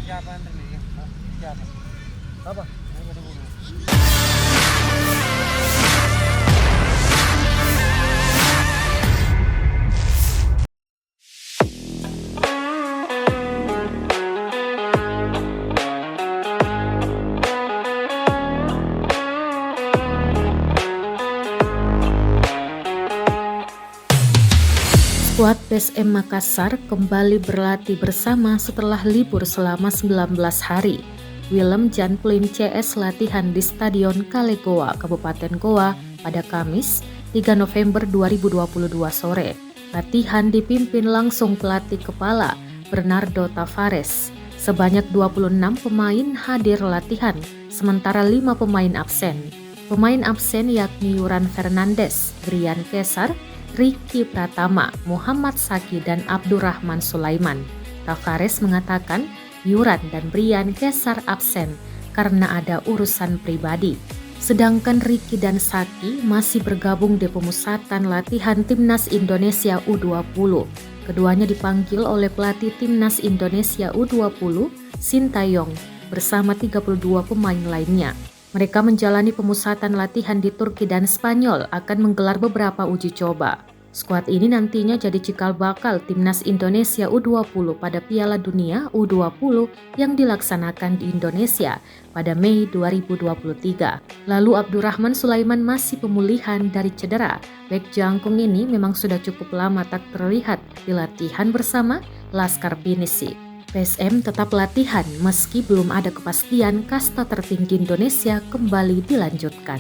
Siapa yang terlihat? Siapa? Apa? Yang ada bunuh. Skuad PSM Makassar kembali berlatih bersama setelah libur selama 19 hari. Willem Jan Plim CS latihan di Stadion Kalegoa, Kabupaten Goa pada Kamis 3 November 2022 sore. Latihan dipimpin langsung pelatih kepala Bernardo Tavares. Sebanyak 26 pemain hadir latihan, sementara 5 pemain absen. Pemain absen yakni Yuran Fernandes, Brian Kesar, Ricky Pratama, Muhammad Saki, dan Abdurrahman Sulaiman. Tavares mengatakan Yuran dan Brian Kesar absen karena ada urusan pribadi. Sedangkan Ricky dan Saki masih bergabung di pemusatan latihan Timnas Indonesia U20. Keduanya dipanggil oleh pelatih Timnas Indonesia U20, Sintayong, bersama 32 pemain lainnya. Mereka menjalani pemusatan latihan di Turki dan Spanyol akan menggelar beberapa uji coba. Skuad ini nantinya jadi cikal bakal Timnas Indonesia U20 pada Piala Dunia U20 yang dilaksanakan di Indonesia pada Mei 2023. Lalu Abdurrahman Sulaiman masih pemulihan dari cedera. Bek jangkung ini memang sudah cukup lama tak terlihat di latihan bersama Laskar Binisi. PSM tetap latihan meski belum ada kepastian kasta tertinggi Indonesia kembali dilanjutkan.